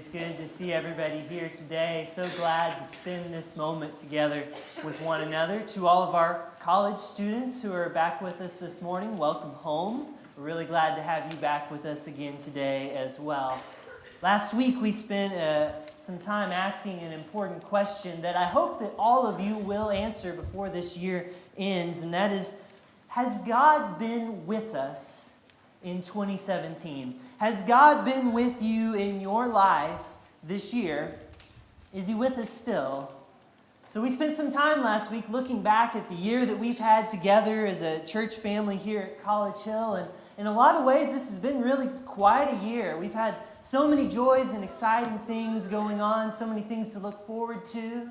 It's good to see everybody here today. So glad to spend this moment together with one another. To all of our college students who are back with us this morning, welcome home. We're really glad to have you back with us again today as well. Last week we spent some time asking an important question that I hope that all of you will answer before this year ends, and that is, has God been with us in 2017? Has God been with you in your life this year? Is He with us still? So we spent some time last week looking back at the year that we've had together as a church family here at College Hill, and in a lot of ways this has been really quite a year. We've had so many joys and exciting things going on, so many things to look forward to.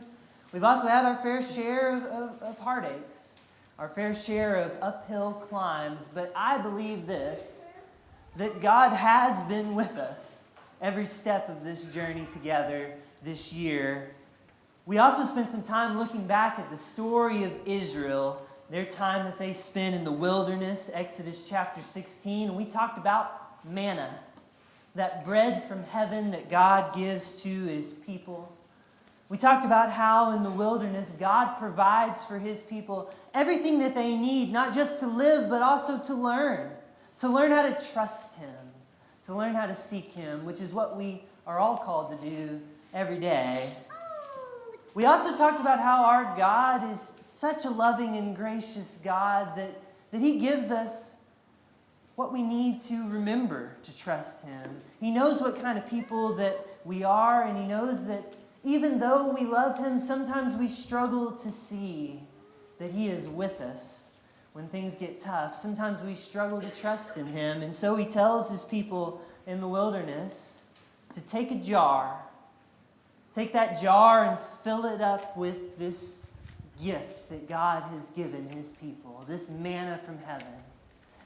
We've also had our fair share of heartaches, our fair share of uphill climbs, but I believe this, that God has been with us every step of this journey together this year. We also spent some time looking back at the story of Israel, their time that they spent in the wilderness, Exodus chapter 16, and we talked about manna, that bread from heaven that God gives to His people. We talked about how in the wilderness God provides for His people everything that they need, not just to live, but also to learn how to trust Him, to learn how to seek Him, which is what we are all called to do every day. We also talked about how our God is such a loving and gracious God that He gives us what we need to remember to trust Him. He knows what kind of people that we are, and He knows that even though we love Him, sometimes we struggle to see that He is with us when things get tough. Sometimes we struggle to trust in Him, and so He tells His people in the wilderness to take a jar, take that jar and fill it up with this gift that God has given His people, this manna from heaven.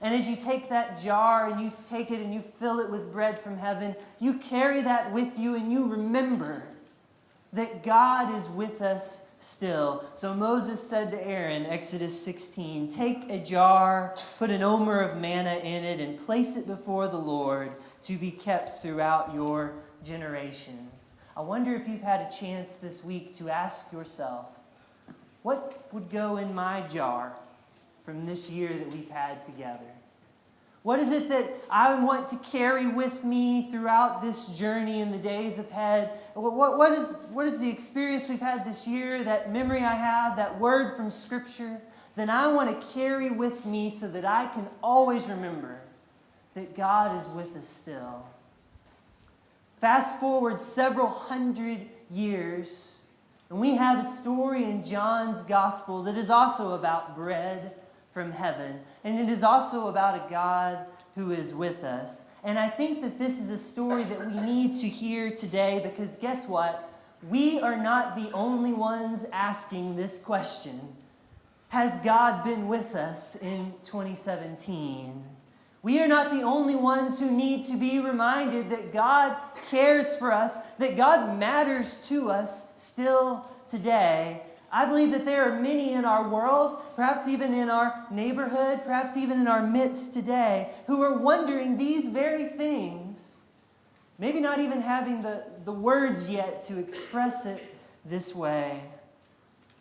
And as you take that jar and you take it and you fill it with bread from heaven, you carry that with you and you remember that God is with us still. So Moses said to Aaron, Exodus 16, take a jar, put an omer of manna in it, and place it before the Lord to be kept throughout your generations. I wonder if you've had a chance this week to ask yourself, what would go in my jar from this year that we've had together? What is it that I want to carry with me throughout this journey in the days ahead? What is the experience we've had this year, that memory I have, that word from Scripture, that I want to carry with me so that I can always remember that God is with us still? Fast forward several hundred years, and we have a story in John's Gospel that is also about bread from heaven. And it is also about a God who is with us. And I think that this is a story that we need to hear today, because guess what? We are not the only ones asking this question. Has God been with us in 2017? We are not the only ones who need to be reminded that God cares for us, that God matters to us still today. I believe that there are many in our world, perhaps even in our neighborhood, perhaps even in our midst today, who are wondering these very things, maybe not even having the words yet to express it this way.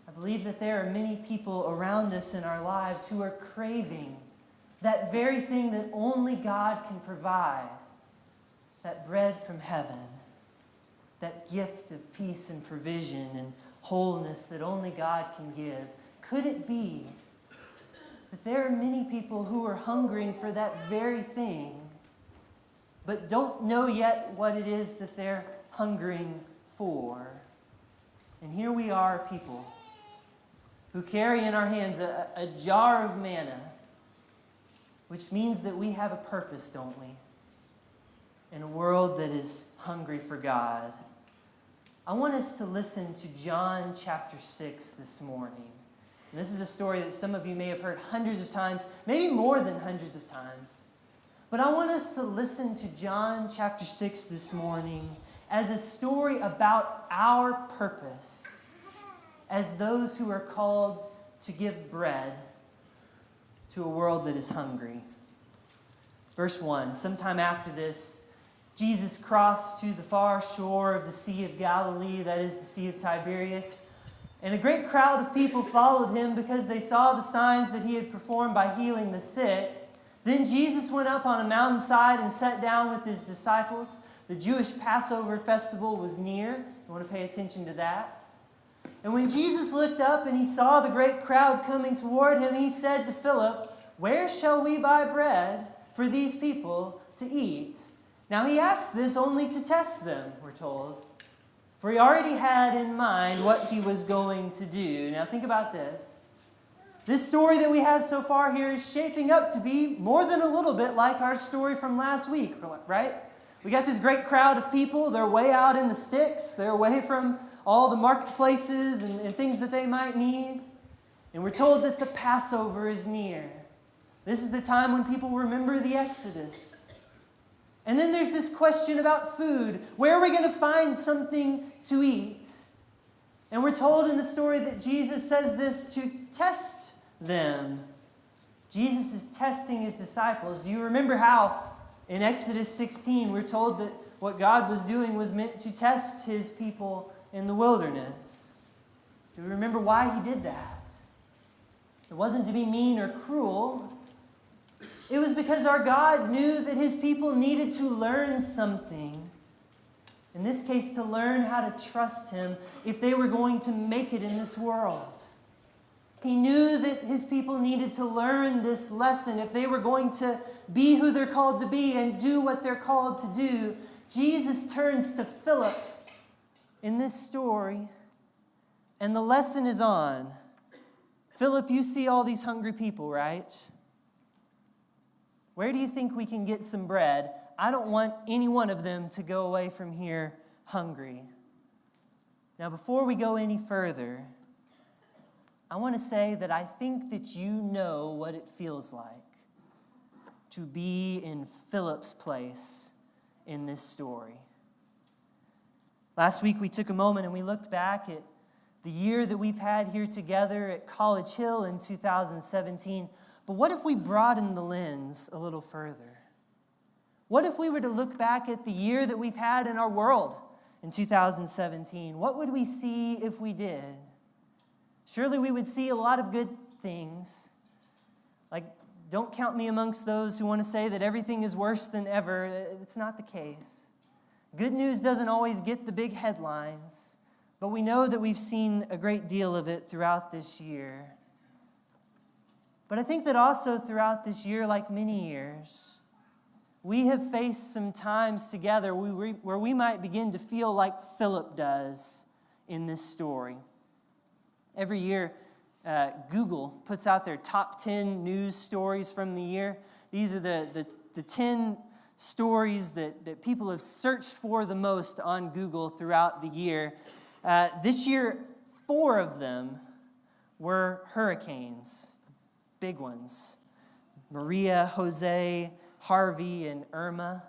I believe that there are many people around us in our lives who are craving that very thing that only God can provide, that bread from heaven, that gift of peace and provision and wholeness that only God can give. Could it be that there are many people who are hungering for that very thing, but don't know yet what it is that they're hungering for? And here we are, people who carry in our hands a jar of manna, which means that we have a purpose, don't we? In a world that is hungry for God. I want us to listen to John chapter 6 this morning. And this is a story that some of you may have heard hundreds of times, maybe more than hundreds of times. But I want us to listen to John chapter 6 this morning as a story about our purpose as those who are called to give bread to a world that is hungry. Verse 1, sometime after this, Jesus crossed to the far shore of the Sea of Galilee, that is the Sea of Tiberias. And a great crowd of people followed him because they saw the signs that he had performed by healing the sick. Then Jesus went up on a mountainside and sat down with his disciples. The Jewish Passover festival was near. You want to pay attention to that. And when Jesus looked up and he saw the great crowd coming toward him, he said to Philip, "Where shall we buy bread for these people to eat?" Now he asked this only to test them, we're told. For he already had in mind what he was going to do. Now think about this. This story that we have so far here is shaping up to be more than a little bit like our story from last week, right? We got this great crowd of people. They're way out in the sticks. They're away from all the marketplaces and things that they might need. And we're told that the Passover is near. This is the time when people remember the Exodus. And then there's this question about food. Where are we going to find something to eat? And we're told in the story that Jesus says this to test them. Jesus is testing his disciples. Do you remember how in Exodus 16 we're told that what God was doing was meant to test his people in the wilderness? Do you remember why he did that? It wasn't to be mean or cruel. It was because our God knew that his people needed to learn something. In this case, to learn how to trust him if they were going to make it in this world. He knew that his people needed to learn this lesson if they were going to be who they're called to be and do what they're called to do. Jesus turns to Philip in this story, and the lesson is on. Philip, you see all these hungry people, right? Where do you think we can get some bread? I don't want any one of them to go away from here hungry. Now, before we go any further, I want to say that I think that you know what it feels like to be in Philip's place in this story. Last week we took a moment and we looked back at the year that we've had here together at College Hill in 2017. But what if we broaden the lens a little further? What if we were to look back at the year that we've had in our world in 2017? What would we see if we did? Surely we would see a lot of good things. Like, don't count me amongst those who want to say that everything is worse than ever. It's not the case. Good news doesn't always get the big headlines, but we know that we've seen a great deal of it throughout this year. But I think that also throughout this year, like many years, we have faced some times together where we might begin to feel like Philip does in this story. Every year, Google puts out their top 10 news stories from the year. These are the 10 stories that people have searched for the most on Google throughout the year. This year, 4 of them were hurricanes. Big ones. Maria, Jose, Harvey, and Irma.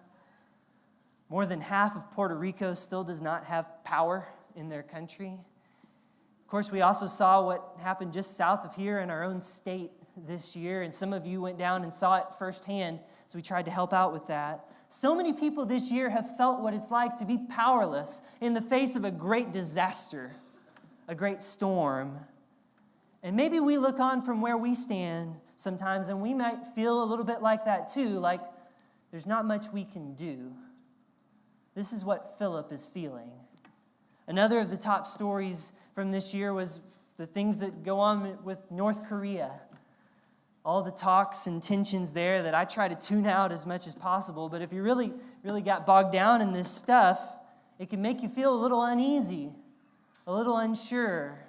More than half of Puerto Rico still does not have power in their country. Of course, we also saw what happened just south of here in our own state this year, and some of you went down and saw it firsthand, so we tried to help out with that. So many people this year have felt what it's like to be powerless in the face of a great disaster, a great storm. And maybe we look on from where we stand sometimes, and we might feel a little bit like that too, like there's not much we can do. This is what Philip is feeling. Another of the top stories from this year was the things that go on with North Korea. All the talks and tensions there that I try to tune out as much as possible, but if you really got bogged down in this stuff, it can make you feel a little uneasy, a little unsure.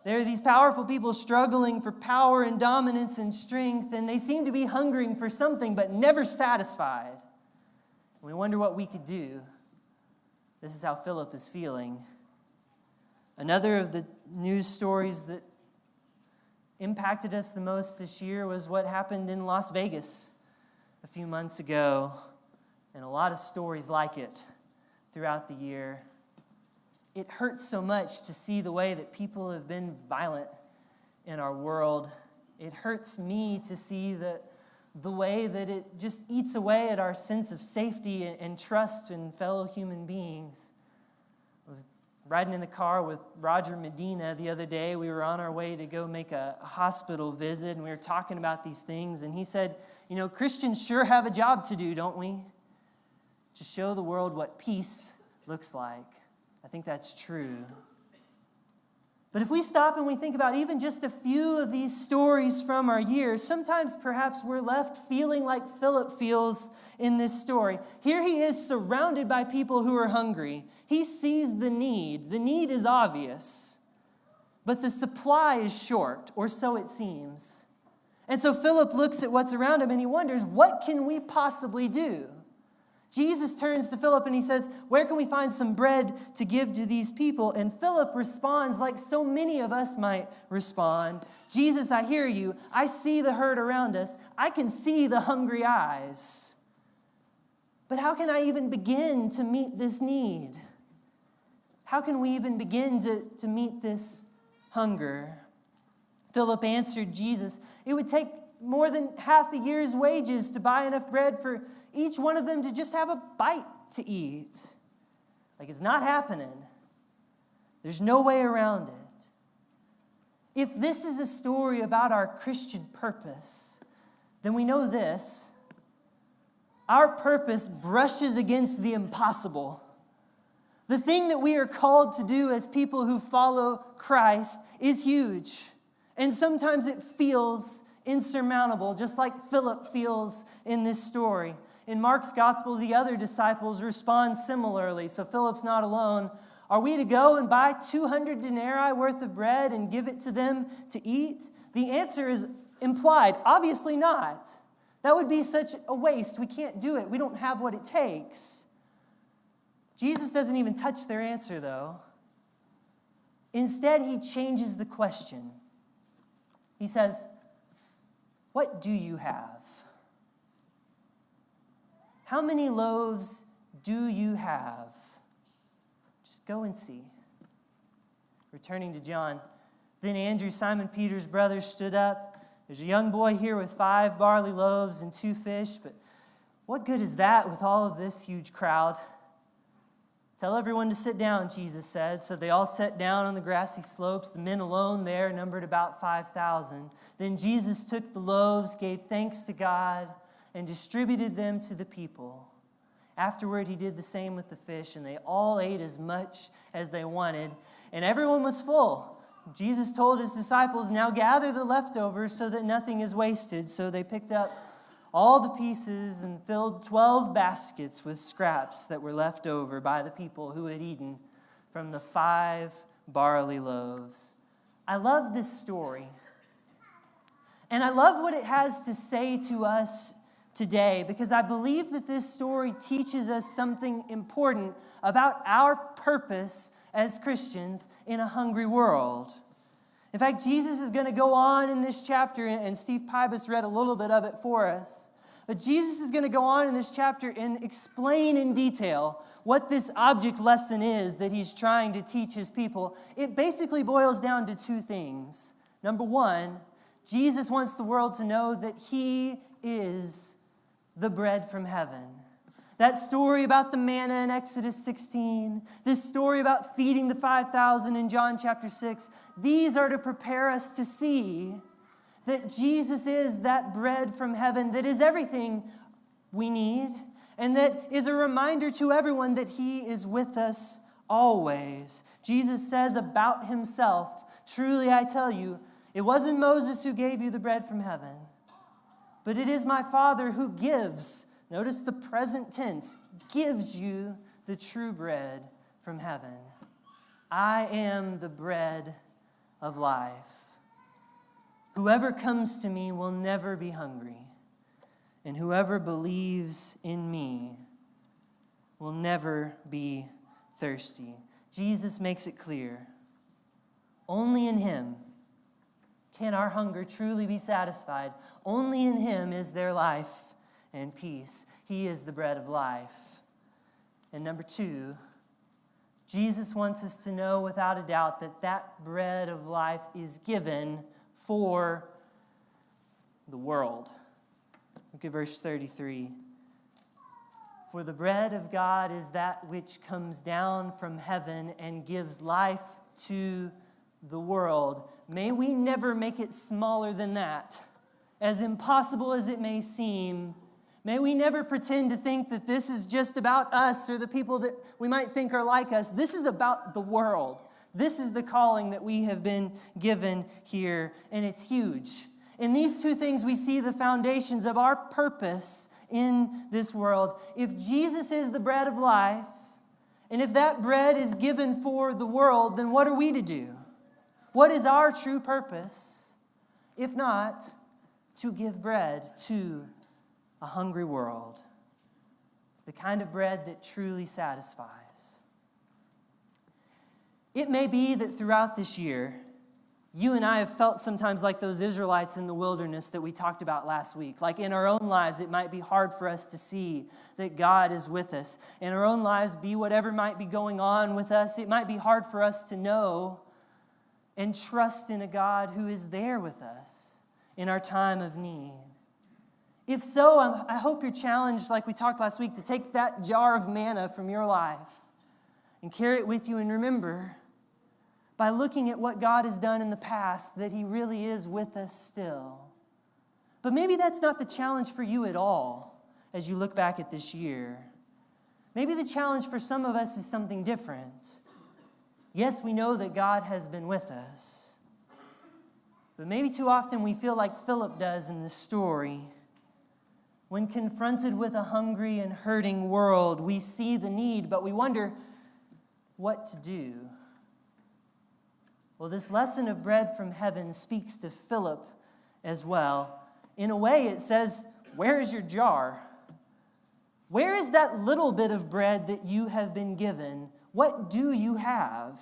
There are these powerful people struggling for power and dominance and strength, and they seem to be hungering for something but never satisfied. And we wonder what we could do. This is how Philip is feeling. Another of the news stories that impacted us the most this year was what happened in Las Vegas a few months ago, and a lot of stories like it throughout the year. It hurts so much to see the way that people have been violent in our world. It hurts me to see the the way that it just eats away at our sense of safety and trust in fellow human beings. I was riding in the car with Roger Medina the other day. We were on our way to go make a hospital visit, and we were talking about these things, and he said, Christians sure have a job to do, don't we? To show the world what peace looks like. I think that's true. But if we stop and we think about even just a few of these stories from our years, sometimes perhaps we're left feeling like Philip feels in this story. Here he is surrounded by people who are hungry. He sees the need. The need is obvious, but the supply is short, or so it seems. And so Philip looks at what's around him and he wonders, what can we possibly do? Jesus turns to Philip and he says, where can we find some bread to give to these people? And Philip responds like so many of us might respond. Jesus, I hear you. I see the herd around us. I can see the hungry eyes. But how can I even begin to meet this need? How can we even begin to meet this hunger? Philip answered Jesus, it would take more than half a year's wages to buy enough bread for each one of them to just have a bite to eat. Like, it's not happening. There's no way around it. If this is a story about our Christian purpose, then we know this. Our purpose brushes against the impossible. The thing that we are called to do as people who follow Christ is huge. And sometimes it feels insurmountable, just like Philip feels in this story. In Mark's gospel, the other disciples respond similarly, so Philip's not alone. Are we to go and buy 200 denarii worth of bread and give it to them to eat? The answer is implied. Obviously not. That would be such a waste. We can't do it. We don't have what it takes. Jesus doesn't even touch their answer, though. Instead, he changes the question. He says, what do you have? How many loaves do you have? Just go and see. Returning to John, then Andrew, Simon Peter's brother, stood up. There's a young boy here with 5 barley loaves and 2 fish, but what good is that with all of this huge crowd? Tell everyone to sit down, Jesus said. So they all sat down on the grassy slopes. The men alone there numbered about 5,000. Then Jesus took the loaves, gave thanks to God, and distributed them to the people. Afterward, he did the same with the fish, and they all ate as much as they wanted, and everyone was full. Jesus told his disciples, now gather the leftovers so that nothing is wasted. So they picked up all the pieces and filled 12 baskets with scraps that were left over by the people who had eaten from the 5 barley loaves. I love this story. And I love what it has to say to us today, because I believe that this story teaches us something important about our purpose as Christians in a hungry world. In fact, Jesus is going to go on in this chapter, and Steve Pybus read a little bit of it for us. But Jesus is going to go on in this chapter and explain in detail what this object lesson is that he's trying to teach his people. It basically boils down to 2 things. Number 1, Jesus wants the world to know that he is the bread from heaven. That story about the manna in Exodus 16, this story about feeding the 5,000 in John chapter 6, these are to prepare us to see that Jesus is that bread from heaven that is everything we need, and that is a reminder to everyone that he is with us always. Jesus says about himself, truly I tell you, it wasn't Moses who gave you the bread from heaven, but it is my Father who gives, notice the present tense, gives you the true bread from heaven. I am the bread of life. Whoever comes to me will never be hungry, and whoever believes in me will never be thirsty. Jesus makes it clear. Only in him can our hunger truly be satisfied. Only in him is there life and peace. He is the bread of life. And number 2, Jesus wants us to know without a doubt that that bread of life is given for the world. Look at verse 33. For the bread of God is that which comes down from heaven and gives life to the world. May we never make it smaller than that. As impossible as it may seem, may we never pretend to think that this is just about us or the people that we might think are like us. This is about the world. This is the calling that we have been given here, and it's huge. In these two things, we see the foundations of our purpose in this world. If Jesus is the bread of life, and if that bread is given for the world, then what are we to do? What is our true purpose? If not, to give bread to a hungry world. The kind of bread that truly satisfies. It may be that throughout this year, you and I have felt sometimes like those Israelites in the wilderness that we talked about last week. Like in our own lives, it might be hard for us to see that God is with us. In our own lives, be whatever might be going on with us, it might be hard for us to know and trust in a God who is there with us in our time of need. If so, I hope you're challenged, like we talked last week, to take that jar of manna from your life and carry it with you and remember, by looking at what God has done in the past, that He really is with us still. But maybe that's not the challenge for you at all as you look back at this year. Maybe the challenge for some of us is something different. Yes, we know that God has been with us. But maybe too often we feel like Philip does in this story. When confronted with a hungry and hurting world, we see the need, but we wonder what to do. Well, this lesson of bread from heaven speaks to Philip as well. In a way, it says, where is your jar? Where is that little bit of bread that you have been given? What do you have?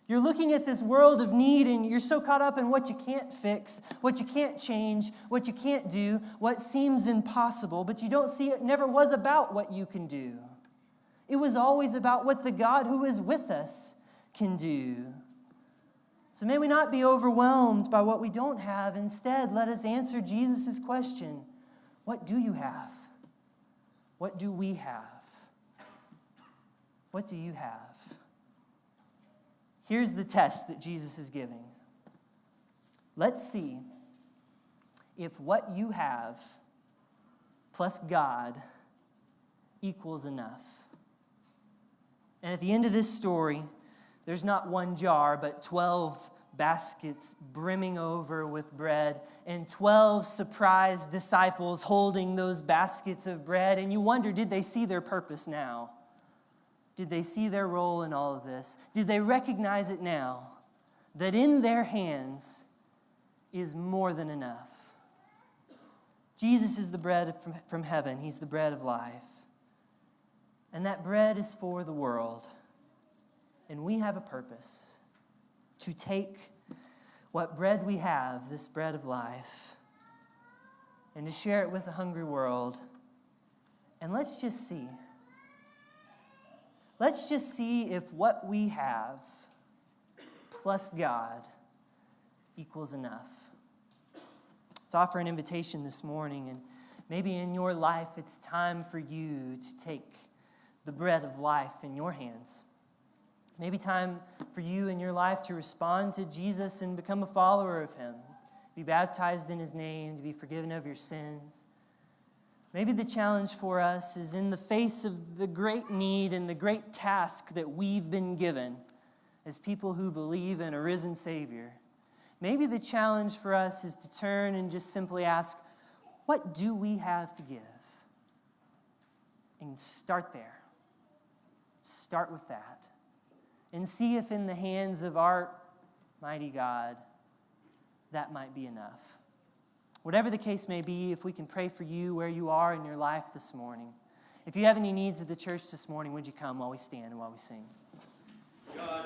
You're looking at this world of need and you're so caught up in what you can't fix, what you can't change, what you can't do, what seems impossible, but you don't see it never was about what you can do. It was always about what the God who is with us can do. So may we not be overwhelmed by what we don't have. Instead, let us answer Jesus' question. What do you have? What do we have? What do you have? Here's the test that Jesus is giving. Let's see if what you have plus God equals enough. And at the end of this story, there's not one jar, but 12 baskets brimming over with bread and 12 surprised disciples holding those baskets of bread. And you wonder, did they see their purpose now? Did they see their role in all of this? Did they recognize it now? That in their hands is more than enough. Jesus is the bread from heaven. He's the bread of life. And that bread is for the world. And we have a purpose to take what bread we have, this bread of life, and to share it with a hungry world. And let's just see. Let's just see if what we have plus God equals enough. Let's offer an invitation this morning, and maybe in your life it's time for you to take the bread of life in your hands. Maybe time for you in your life to respond to Jesus and become a follower of Him. Be baptized in His name, to be forgiven of your sins. Maybe the challenge for us is in the face of the great need and the great task that we've been given as people who believe in a risen Savior. Maybe the challenge for us is to turn and just simply ask, what do we have to give? And start there. Start with that. And see if in the hands of our mighty God, that might be enough. Whatever the case may be, if we can pray for you where you are in your life this morning. If you have any needs of the church this morning, would you come while we stand and while we sing? God.